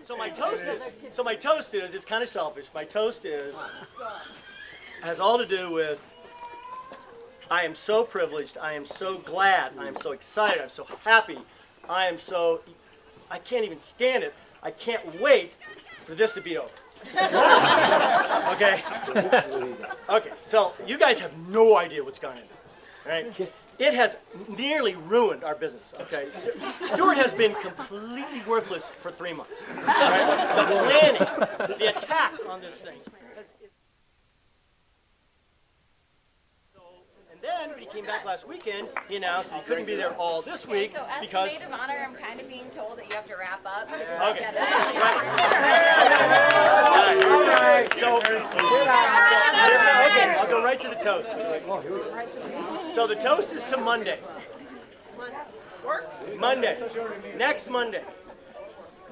So my toast is, it's kind of selfish. My toast has all to do with, I am so privileged, I am so glad, I am so excited, I'm so happy, I can't even stand it. I can't wait for this to be over. Okay? Okay, so you guys have no idea what's gone into this, right? It has nearly ruined our business, okay? Stuart has been completely worthless for 3 months. Right? The planning, the attack on this thing. And then, when he came back last weekend, he announced that he couldn't be there all this week because... As a maid of honor, I'm kind of being told that you have to wrap up. Okay. Okay, I'll go right to the toast. So the toast is to Monday. Monday. Next Monday.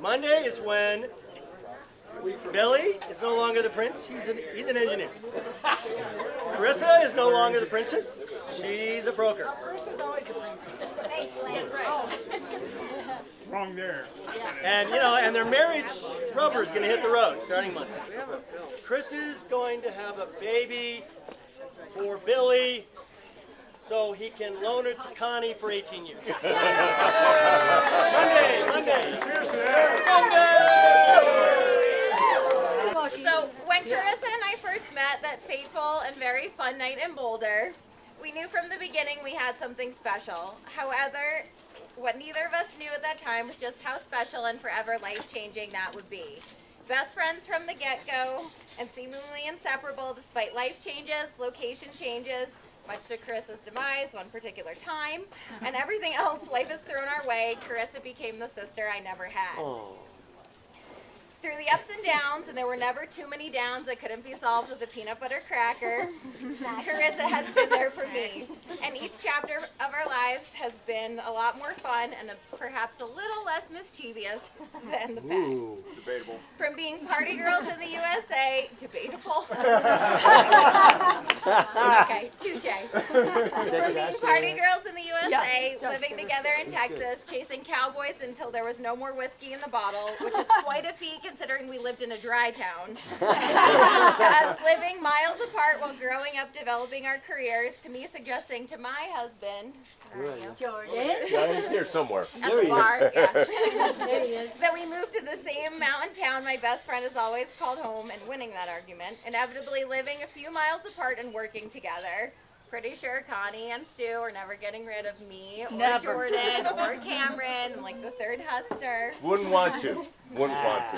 Monday is when Billy is no longer the prince. He's an engineer. Carissa is no longer the princess. She's a broker. Carissa's always a princess. That's right. Wrong there. And and their marriage rubber is going to hit the road starting Monday. Chris is going to have a baby for Billy, so he can loan her to Connie for 18 years. Monday. Cheers to So when Carissa and I first met that fateful and very fun night in Boulder, we knew from the beginning we had something special. However, what neither of us knew at that time was just how special and forever life-changing that would be. Best friends from the get-go and seemingly inseparable despite life changes, location changes, much to Carissa's demise one particular time, and everything else life has thrown our way. Carissa became the sister I never had. Through the ups and downs, and there were never too many downs that couldn't be solved with a peanut butter cracker, Carissa has been there for me. And each chapter of our lives has been a lot more fun and perhaps a little less mischievous than the past. Debatable. From being party girls in the USA, debatable. Okay, touche. From being party girls in the USA, living together in Texas, chasing cowboys until there was no more whiskey in the bottle, which is quite a feat considering we lived in a dry town, to us living miles apart while growing up developing our careers, to me suggesting to my husband, Jordan. He's here somewhere. at the bar, There he is. that we moved to the same mountain town my best friend has always called home, and winning that argument, inevitably living a few miles apart and working together. Pretty sure Connie and Stu are never getting rid of me, or Jordan, or Cameron, and like the third huster. Wouldn't want to. Wouldn't want to.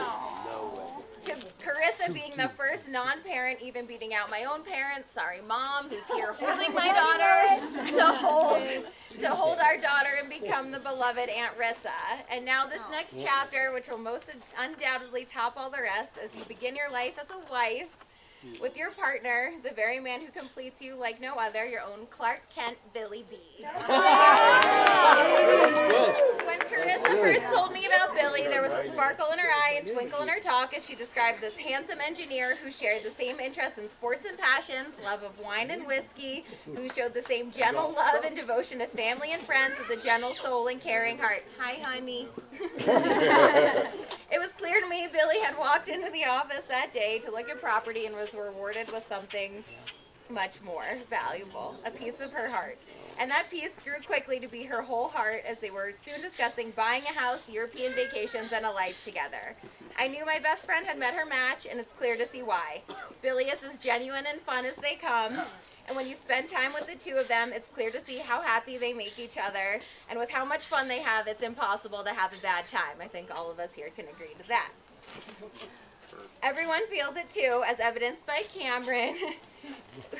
To Carissa being the first non-parent, even beating out my own parents. Sorry, Mom, who's here holding my daughter to hold our daughter and become the beloved Aunt Rissa. And now this next chapter, which will most undoubtedly top all the rest, as you begin your life as a wife with your partner, the very man who completes you like no other, your own Clark Kent, Billy B. When Carissa first told me about Billy, there was a sparkle in her eye and twinkle in her talk as she described this handsome engineer who shared the same interests in sports and passions, love of wine and whiskey, who showed the same gentle love and devotion to family and friends with a gentle soul and caring heart. Hi, honey. It was clear to me Billy had walked into the office that day to look at property and was rewarded with something much more valuable, a piece of her heart. And that piece grew quickly to be her whole heart as they were soon discussing buying a house, European vacations, and a life together. I knew my best friend had met her match, and it's clear to see why. Billy is as genuine and fun as they come, and when you spend time with the two of them, it's clear to see how happy they make each other, and with how much fun they have, it's impossible to have a bad time. I think all of us here can agree to that. Everyone feels it too, as evidenced by Cameron,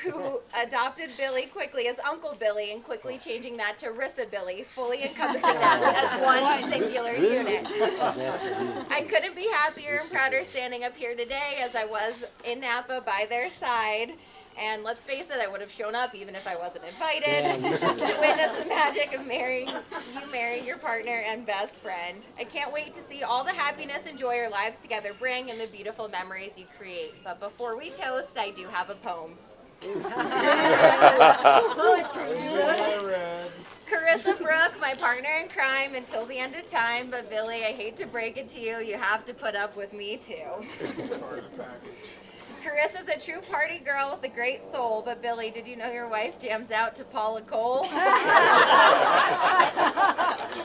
who adopted Billy quickly as Uncle Billy and quickly changing that to Rissa Billy, fully encompassing them as one singular unit. I couldn't be happier and prouder standing up here today as I was in Napa by their side. And let's face it, I would have shown up even if I wasn't invited to witness the magic of marrying your partner and best friend. I can't wait to see all the happiness and joy your lives together bring and the beautiful memories you create. But before we toast, I do have a poem. Carissa Brooke, my partner in crime until the end of time, but Billy, I hate to break it to you, you have to put up with me too. Carissa's a true party girl with a great soul, but Billy, did you know your wife jams out to Paula Cole?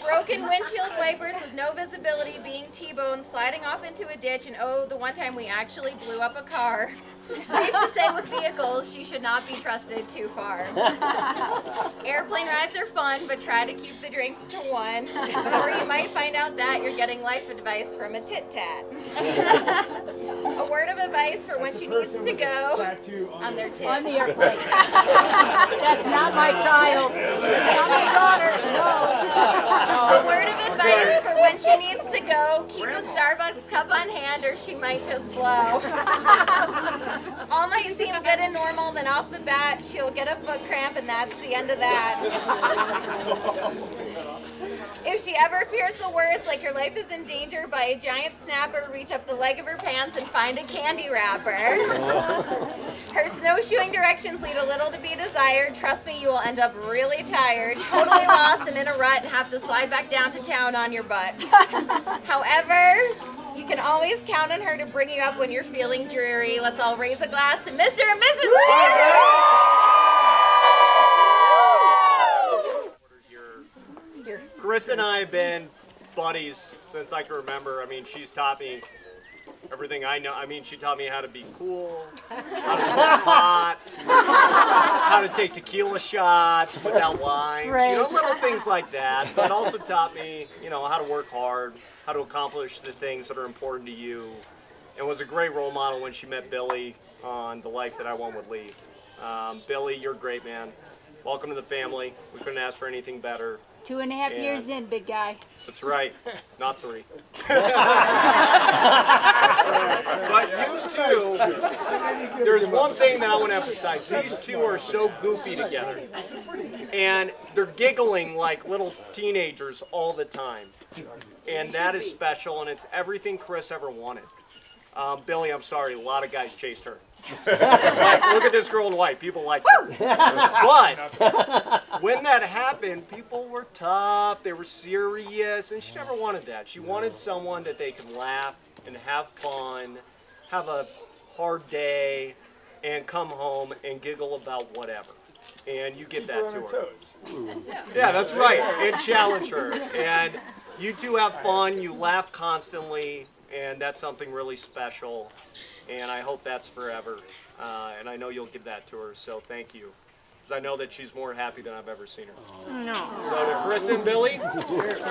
Broken windshield wipers with no visibility, being T-boned, sliding off into a ditch, and oh, the one time we actually blew up a car. Safe to say with vehicles, she should not be trusted too far. Airplane rides are fun, but try to keep the drinks to one, or you might find out that you're getting life advice from a tit-tat. A word of advice for when she needs to go on their tit. On the airplane. That's not my child. That's not my daughter. No. A word of advice for when she needs to go, keep a Starbucks cup on hand or she might just blow. All might seem good and normal, then off the bat, she'll get a foot cramp and that's the end of that. If she ever fears the worst, like her life is in danger by a giant snapper, reach up the leg of her pants and find a candy wrapper. Her snowshoeing directions lead a little to be desired. Trust me, you will end up really tired, totally lost and in a rut, and have to slide back down to town on your butt. However, you can always count on her to bring you up when you're feeling dreary. Let's all raise a glass to Mr. and Mrs. Carissa and I have been buddies since I can remember. I mean, she's taught me everything I know. I mean, she taught me how to be cool, how to smoke pot, how to take tequila shots without limes, you know, little things like that. But also taught me, you know, how to work hard, how to accomplish the things that are important to you. And was a great role model when she met Billy on the life that I one would lead. Billy, you're great, man. Welcome to the family. We couldn't ask for anything better. 2.5 years in, big guy. That's right, not 3. But you two, there's one thing that I want to emphasize. These two are so goofy together. And they're giggling like little teenagers all the time. And that is special, and it's everything Chris ever wanted. Billy, I'm sorry, a lot of guys chased her. Like, look at this girl in white. People like her. But when that happened, people were tough. They were serious, and she never wanted that. She wanted someone that they could laugh and have fun, have a hard day, and come home and giggle about whatever. And you give that to her. Yeah, that's right. And challenge her. And you two have fun. You laugh constantly, and that's something really special. And I hope that's forever. And I know you'll give that to her, so thank you. Because I know that she's more happy than I've ever seen her. No. So to Chris and Billy, cheers.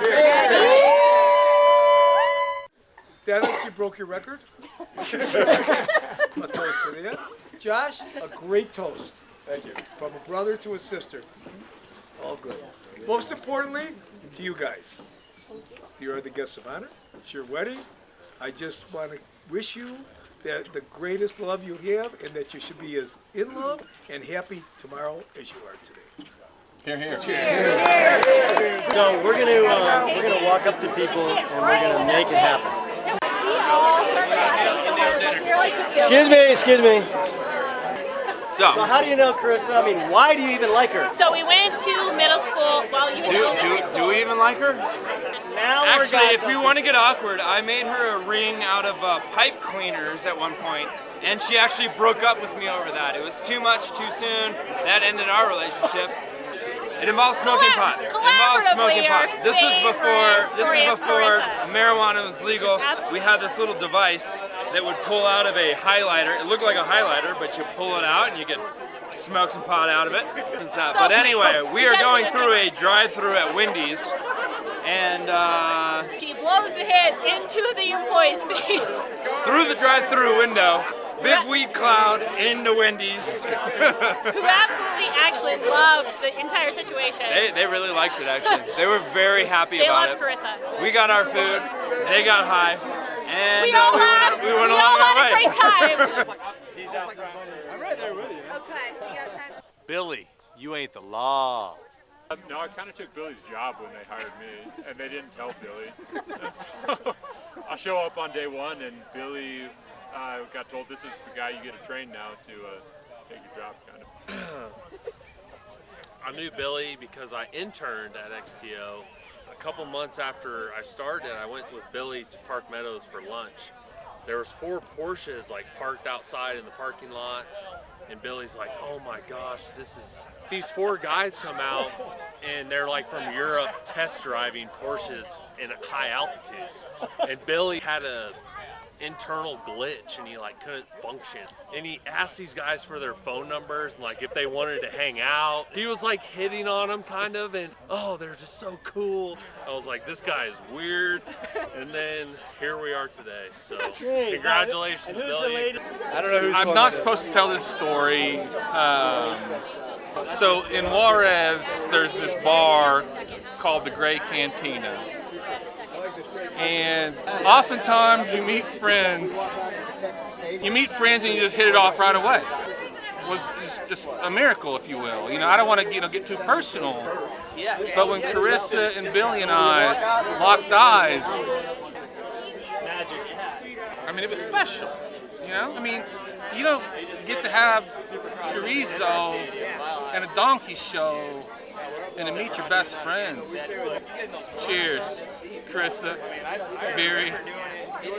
Dennis, you broke your record. A toast to you. Josh, a great toast. Thank you. From a brother to a sister. All good. Most importantly, to you guys. You are the guests of honor. It's your wedding. I just want to wish you that the greatest love you have, and that you should be as in love and happy tomorrow as you are today. Here, here. So we're gonna walk up to people and we're gonna make it happen. Excuse me. So how do you know Carissa? I mean, why do you even like her? So we went to middle school. Well, you Do we even like her? Now Actually, if you want to get awkward, I made her a ring out of pipe cleaners at one point, and she actually broke up with me over that. It was too much, too soon. That ended our relationship. It involves smoking pot. This was before marijuana was legal. We had this little device that would pull out of a highlighter. It looked like a highlighter, but you pull it out and you could smoke some pot out of it. But anyway, we are going through a drive-through at Wendy's, and she blows the hit into the employee's face. Through the drive-through window, big weed cloud into Wendy's. Who actually loved the entire situation. They really liked it, actually. They were very happy about it. They loved Carissa. We got our food, they got high, and we all we went along our way. had a great time. I'm right there with you. Okay, so you got time. Billy, you ain't the law. No, I kind of took Billy's job when they hired me, and they didn't tell Billy. And so I show up on day one, and Billy got told, this is the guy you get to train now to take your job, kind of. I knew Billy because I interned at XTO. A couple months after I started, I went with Billy to Park Meadows for lunch. There was 4 Porsches like parked outside in the parking lot, and Billy's like, "Oh my gosh, these 4 guys come out and they're like from Europe test driving Porsches in high altitudes." And Billy had a internal glitch and he like couldn't function, and he asked these guys for their phone numbers and like if they wanted to hang out. He was like hitting on them kind of, and oh, they're just so cool. I was like, this guy is weird. And then here we are today, so congratulations, Billy. I don't know who's I'm not supposed to tell this story. So in Juarez, there's this bar called the Gray Cantina. And oftentimes you meet friends and you just hit it off right away. It's just a miracle, if you will. You know, I don't want to get too personal, but when Carissa and Billy and I locked eyes, I mean, it was special. You know, I mean, you don't get to have chorizo and a donkey show and to meet your best friends. Cheers, Carissa, Barry.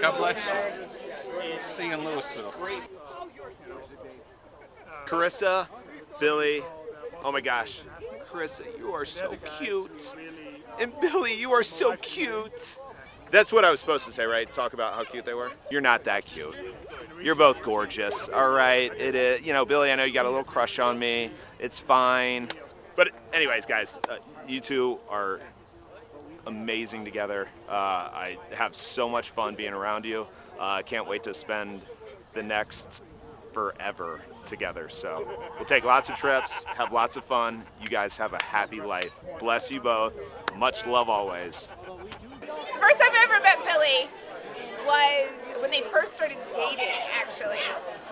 God bless you. See you in Louisville. Carissa, Billy, oh my gosh. Carissa, you are so cute. And Billy, you are so cute. That's what I was supposed to say, right? Talk about how cute they were. You're not that cute. You're both gorgeous, all right? It is, you know, Billy, I know you got a little crush on me. It's fine. But anyways, guys, you two are amazing together. I have so much fun being around you. I can't wait to spend the next forever together. So we'll take lots of trips, have lots of fun. You guys have a happy life. Bless you both. Much love always. The first time I ever met Billy was when they first started dating, actually.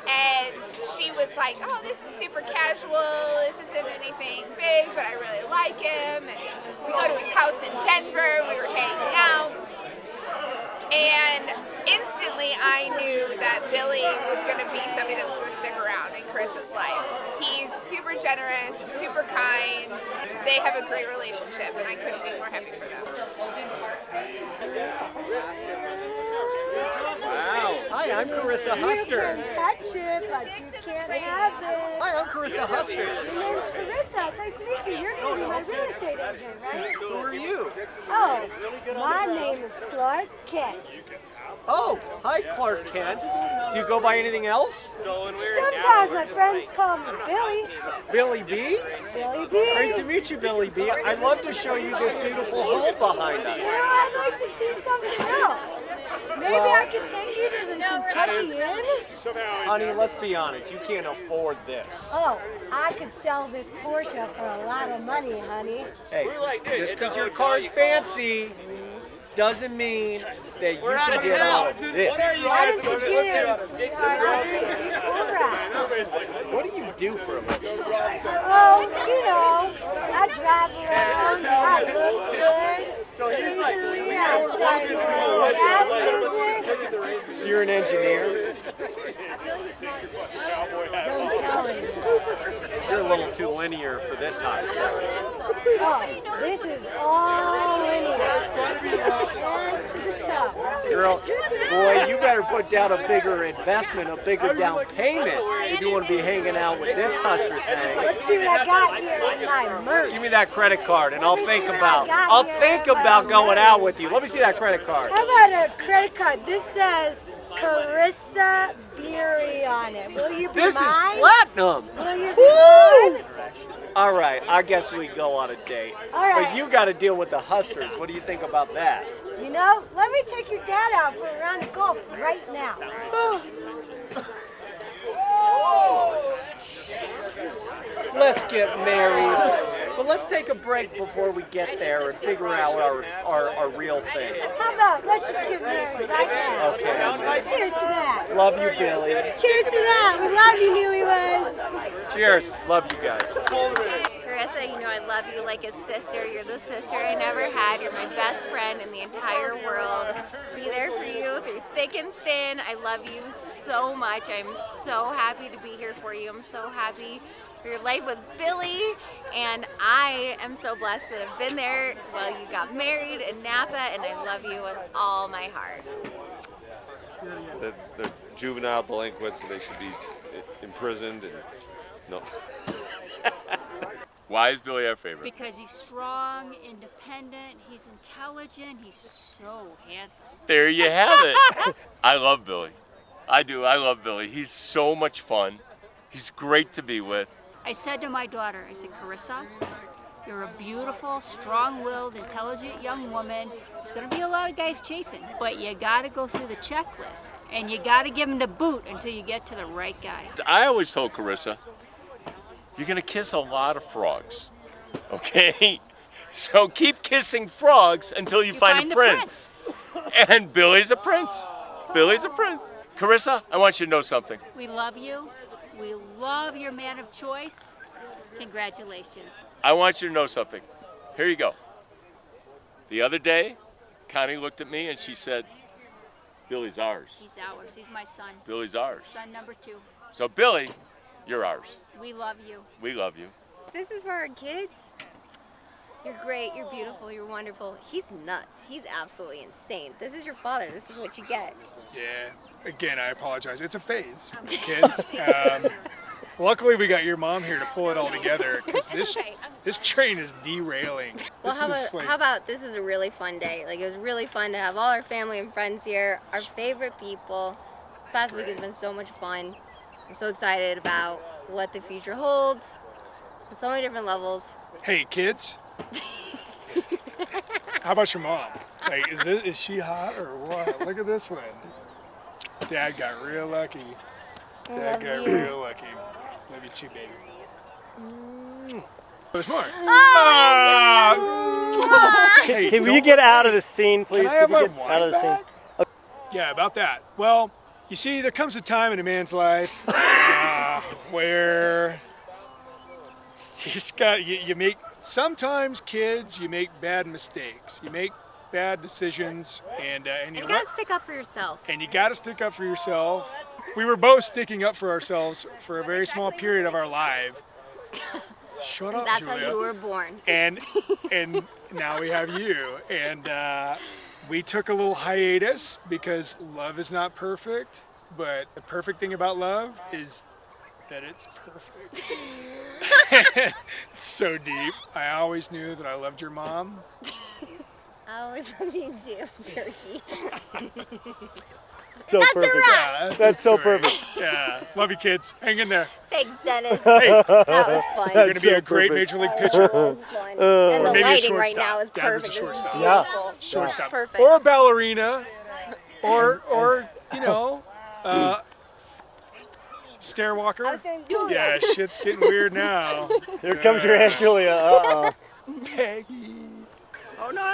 And she was like, "Oh, this is super casual. This isn't anything big, but I really like him." And we go to his house in Denver. We were hanging out. And instantly I knew that Billy was going to be somebody that was going to stick around in Carissa's life. He's super generous, super kind. They have a great relationship, and I couldn't be more happy for them. Wow. Hi, I'm Carissa Huster. You can touch it, but you can't have it. Hi, I'm Carissa Huster. My name's Carissa. It's nice to meet you. You're going to be my real estate agent, right? Who are you? Oh, my name is Clark Kent. Oh, hi, Clark Kent. Do you go by anything else? Sometimes my friends call me Billy. Billy B? Billy B. Great to meet you, Billy B. I'd love to show you this beautiful home behind us. You know, I'd like to see something else. Maybe I could take you to the Kentucky Inn? Honey, let's be honest. You can't afford this. Oh, I could sell this Porsche for a lot of money, honey. Hey, just because your car's fancy doesn't mean that you can get out of this. Why did you get in, sweetheart? All right. What do you do for a living? Oh, you know, I drive around, I look good. Usually I start doing gas business. So you're an engineer? Don't tell me. You're a little too linear for this hot stuff. Oh, this is all linear. And to the top. Girl, boy, you better put down a bigger investment, a bigger down payment if you want to be hanging out with this Huster thing. Let's see what I got here in my merch. Give me that credit card and I'll think about going out with you. Let me see that credit card. How about a credit card? This says Carissa Beery on it. Will you be This mine? is platinum. Will you be mine? All right, I guess we go on a date. All right. But you got to deal with the Husters. What do you think about that? You know, let me take your dad out for a round of golf right now. Let's get married. But let's take a break before we get there and figure out our real thing. How about let's just get married right now? Okay. Cheers to that. Love you, Billy. Cheers to that. We love you, newlyweds. Cheers. Love you guys. Carissa, you know I love you like a sister. You're the sister I never had. You're my best friend in the entire world. Be there for you through thick and thin. I love you so much. I'm so happy to be here for you. I'm so happy your life with Billy, and I am so blessed that I've been there while you got married in Napa, and I love you with all my heart. They're juvenile delinquents, and they should be imprisoned. And no. Why is Billy our favorite? Because he's strong, independent, he's intelligent, he's so handsome. There you have it. I love Billy. I do. I love Billy. He's so much fun. He's great to be with. I said to my daughter, I said, Carissa, you're a beautiful, strong-willed, intelligent young woman. There's going to be a lot of guys chasing, but you got to go through the checklist, and you got to give them the boot until you get to the right guy. I always told Carissa, you're going to kiss a lot of frogs, okay? So keep kissing frogs until you find a prince. And Billy's a prince. Billy's a prince. Carissa, I want you to know something. We love you. We love your man of choice. Congratulations. I want you to know something. Here you go. The other day, Connie looked at me and she said, Billy's ours. He's ours. He's my son. Billy's ours. Son number 2. So Billy, you're ours. We love you. We love you. This is for our kids. You're great, you're beautiful, you're wonderful. He's nuts. He's absolutely insane. This is your father. This is what you get. Yeah. Again, I apologize. It's a phase, kids. Luckily, we got your mom here to pull it all together because this train is derailing. Well, how about this is a really fun day? Like, it was really fun to have all our family and friends here, our favorite people. This past week has been so much fun. I'm so excited about what the future holds on so many different levels. Hey, kids. How about your mom? Like, is she hot or what? Look at this one. Dad got real lucky. Dad got real lucky. Love you too, baby. There's more. Hey, can you get out of the scene, please? Can I have Could you my get wine out of the back? scene? Yeah, about that. Well, you see, there comes a time in a man's life where you just got you make. Sometimes, kids, you make bad mistakes. You make bad decisions, and you gotta stick up for yourself. And you gotta stick up for yourself. We were both sticking up for ourselves for a very small period of our life. Shut up, That's Julia. how you were born. And now we have you. And we took a little hiatus because love is not perfect. But the perfect thing about love is that it's perfect. It's so deep. I always knew that I loved your mom. I always loved you too, Turkey. So That's perfect. a wrap. That's so perfect. Yeah. Love you, kids. Hang in there. Thanks, Dennis. Hey, that was fun. you're going to be a great Major League pitcher. And the Or maybe a lighting right shortstop. now is Dad was a perfect. shortstop. This is Yeah. beautiful. Shortstop. Perfect. Or a ballerina. Or you know, stair walker. Yeah, shit's getting weird now. Here comes your Aunt Julia. Uh-oh. Peggy. Oh, no.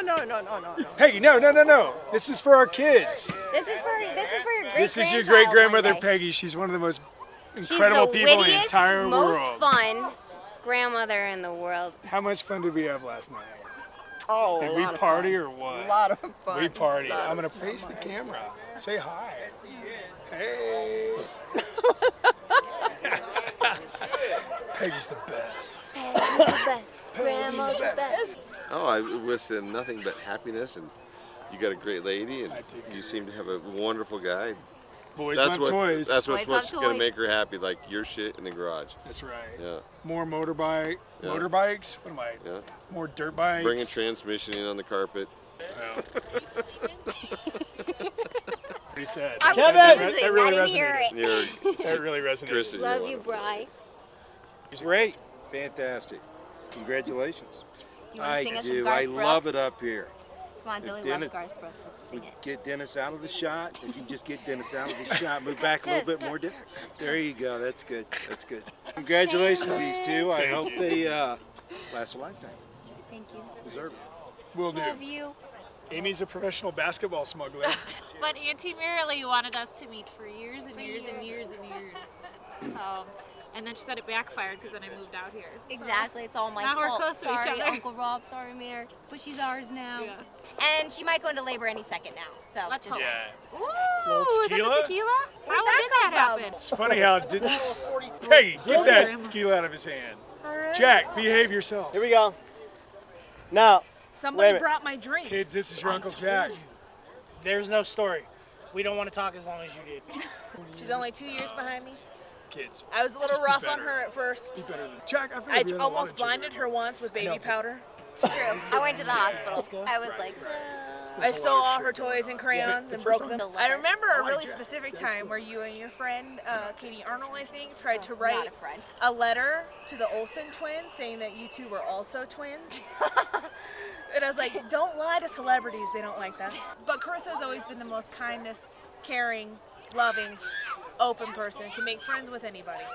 Peggy, no. This is for our kids. This is for your great. This is your great grandmother, Peggy. She's one of the most incredible people in the entire most world. fun grandmother in the world. How much fun did we have last night? Oh, Did we party or what? A lot of fun. We partied. I'm gonna face the camera. Say hi. Hey. Peggy's the best. Peggy's the best. Grandma's the best. Oh, I wish them nothing but happiness, and you got a great lady, and you seem to have a wonderful guy. Boys love toys. That's what's Boys love gonna toys. make her happy, like your shit in the garage. That's right. Yeah. More Yeah. motorbikes? What am I? Yeah. More dirt bikes? Bring a transmission in on the carpet. Well. Pretty sad. I was Kevin! snoozing. That really I didn't hear resonated. it. That really resonated. Carissa, you're Love you, wonderful. Bri. Great. Fantastic. Congratulations. Do you want to sing us some do. Garth I love Brooks? it up here. Come on, Billy Dennis- loves Garth Brooks. Let's sing it. Get Dennis out of the shot. If you just get Dennis out of the shot, move back a little bit more. There you go. That's good. That's good. Congratulations, these two. I hope they last a lifetime. Thank you. Deserve it. Will do. Love you. Amy's a professional basketball smuggler. But Auntie Marilee wanted us to meet for years and years and years and years. So, and then she said it backfired because then I moved out here. Exactly. It's all my Now we're fault. close to each Sorry, other. Uncle Rob. Sorry, Mayor. But she's ours now. Yeah. And she might go into labor any second now. So Let's just hope. Yeah. Woo! Little is that the tequila? How did that happen? It's funny how Peggy, get that tequila out of his hand. Jack, behave yourself. Here we go. Now, Somebody brought my drink. Kids, this is your Uncle Jack. There's no story. We don't want to talk as long as you did. She's only 2 years behind me. Kids. I was a little rough on her at first. Be better than Jack. I almost blinded her once with baby powder. It's true. I went to the hospital. I was like, I stole all her toys and crayons and broke them. I remember a really specific time where you and your friend, Katie Arnold, I think, tried to write a letter to the Olsen twins saying that you two were also twins. And I was like, don't lie to celebrities, they don't like that. But Carissa has always been the most kindest, caring, loving, open person, can make friends with anybody.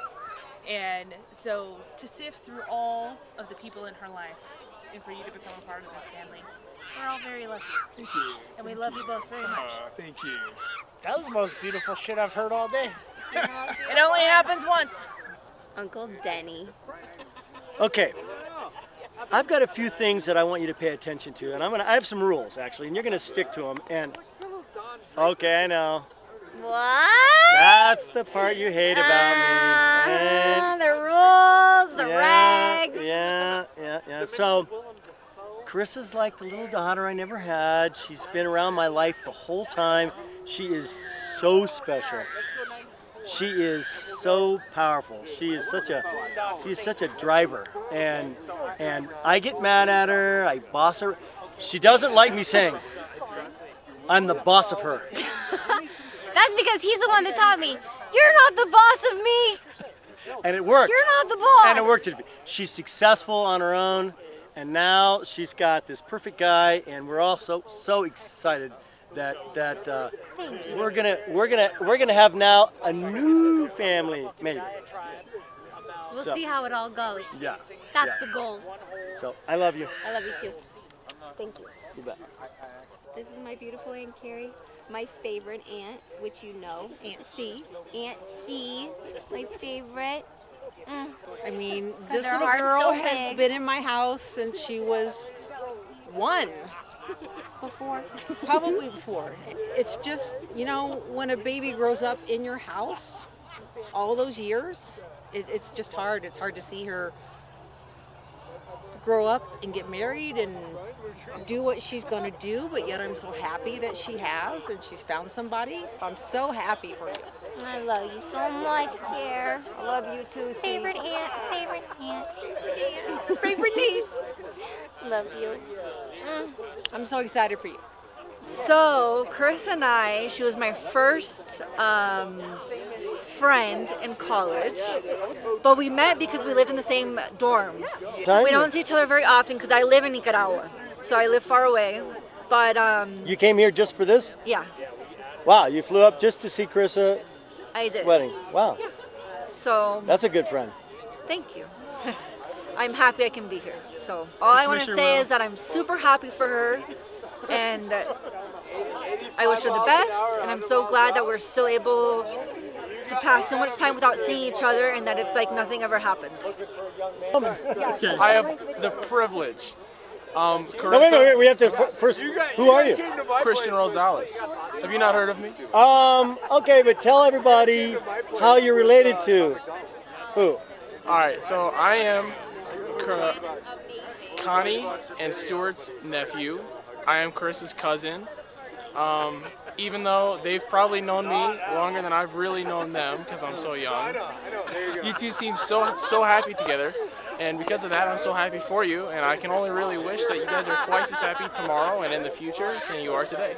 And so to sift through all of the people in her life and for you to become a part of this family, we're all very lucky. Thank you. And we love you both very much. Thank you. That was the most beautiful shit I've heard all day. It only happens once. Uncle Denny. Okay. I've got a few things that I want you to pay attention to, and I have some rules actually, and you're gonna stick to them. And okay, I know. What? That's the part you hate about me. And The rules, the regs. Yeah. So, Carissa's like the little daughter I never had. She's been around my life the whole time. She is so special. She is so powerful. She's such a driver, and I get mad at her. I boss her. She doesn't like me saying I'm the boss of her. That's because he's the one that taught me, you're not the boss of me. And it worked. You're not the boss. And it worked. She's successful on her own, and now she's got this perfect guy, and we're all so excited that we're gonna have now a new family, maybe. We'll see how it all goes. Yeah. That's yeah. the goal. So I love you. I love you too. Thank you. You bet. This is my beautiful Aunt Carrie, my favorite aunt, which you know, Aunt C. Aunt C, my favorite. I mean, 'Cause this her little heart's girl so has big. been in my house since she was 1. Before. Probably before. It's just, you know, when a baby grows up in your house, all those years, it's just hard. It's hard to see her grow up and get married and do what she's going to do, but yet I'm so happy that she has and she's found somebody. I'm so happy for you. I love you so much, Care. I love you too, C. Favorite aunt, favorite aunt. Favorite niece. Love you. I'm so excited for you. So, Carissa and I, she was my first friend in college, but we met because we lived in the same dorms. We don't see each other very often because I live in Nicaragua, so I live far away, but You came here just for this? yeah, Wow, you flew up just to see Carissa I did. wedding. Wow. So, That's a good friend. thank you. I'm happy I can be here. So, all I want to say is that I'm super happy for her, and I wish her the best, and I'm so glad that we're still able to pass so much time without seeing each other, and that it's like nothing ever happened. I have the privilege. Carissa, No, wait, we have to first. Who are you? Christian Rosales. Have you not heard of me? Okay, but tell everybody how you're related to who? All right, so I am Connie and Stuart's nephew. I am Carissa's cousin. Even though they've probably known me longer than I've really known them because I'm so young. You two seem so happy together, and because of that, I'm so happy for you, and I can only really wish that you guys are twice as happy tomorrow and in the future than you are today.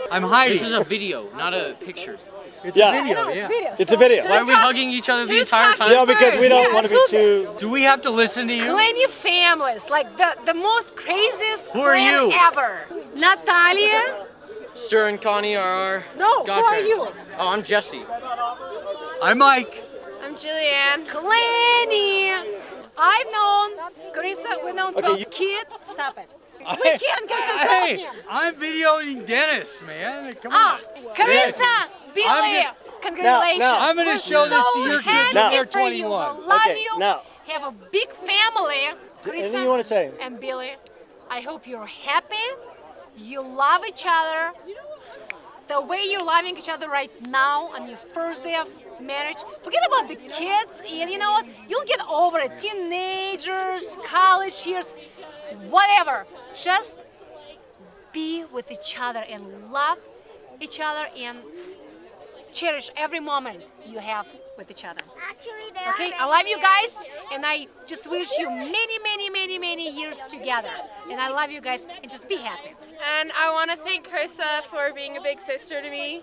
I'm hiding. This is a video, not a picture. It's a video, yeah. It's a video. Why are we hugging each other the entire time? Yeah, because we don't want to be too... Do we have to listen to you? Plenty families, like the most craziest Who are you? ever. Natalia. Stuart and Connie are our No, who are godparents. you? Oh, I'm Jesse. I'm Mike. I'm Julianne. Clanny. I've known Carissa, we've known 12 kids. Stop it. We can't get control of Hey, him. I'm videoing Dennis, man. Come on. Carissa, Billy, congratulations. I'm going to show this to your kids when they're 21. Love Okay, you. now. Have a big family. Anything you want to say? And Billy, I hope you're happy. You love each other. the way you're loving each other right now on your first day of marriage, forget about the kids, and you know what? You'll get over it. Teenagers, college years, whatever. Just be with each other and love each other and cherish every moment you have with each other. Okay, I love you guys, and I just wish you many, many, many, many years together. And I love you guys, and just be happy. And I want to thank Carissa for being a big sister to me.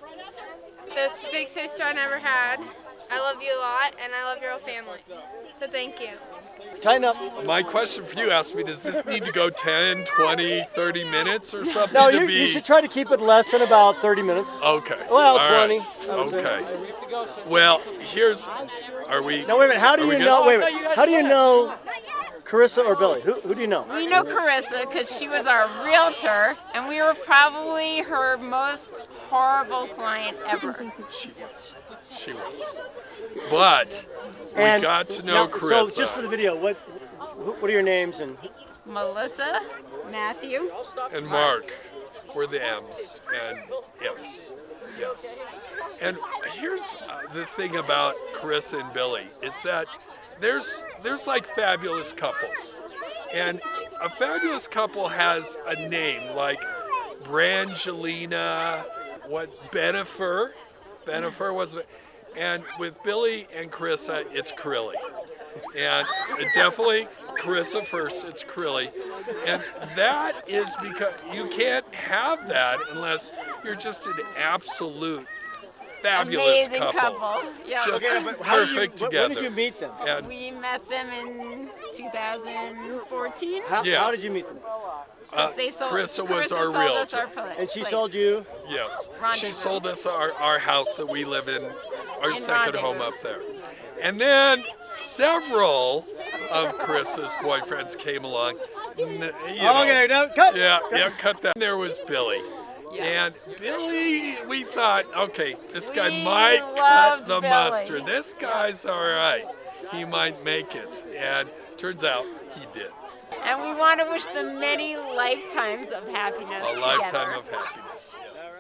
The big sister I never had. I love you a lot, and I love your whole family. So thank you. Tighten up. My question for you asked me, does this need to go 10, 20, 30 minutes or something No, to you should try to keep it less than about 30 minutes. Okay. Well, All 20. right. I would say. Okay. Well, here's, are we? Now wait a minute. How do are we you good? know? Wait a minute. How do you know Carissa or Billy? Who do you know? We know Carissa because she was our realtor, and we were probably her most horrible client ever. She was. She was. But we And got to know now, Carissa. So just for the video, what are your names and? Melissa, Matthew, And Mark were the M's. And yes, yes. And here's the thing about Carissa and Billy is that there's like fabulous couples. And a fabulous couple has a name like Brangelina, Benifer. Benifer was, and with Billy and Carissa, it's Carilli. And definitely Carissa first, it's Carilli. And that is because you can't have that unless you're just an absolute fabulous amazing couple. Yeah. Just Okay, but how did you- perfect when together. did you meet them? And We met them in 2014. How did you meet them? Carissa was Carissa our sold realtor. us our And she place. sold you? Yes. Rendezvous. She sold us our house that we live in, our In second Rendezvous. home up there. And then several of Carissa's boyfriends came along. Okay, no, cut. Yeah, cut that. There was Billy. And Billy, we thought, okay, this guy might cut loved the Billy. mustard. This guy's all right. He might make it. And turns out he did. And we want to wish them many lifetimes of happiness A together. lifetime of happiness. Yes.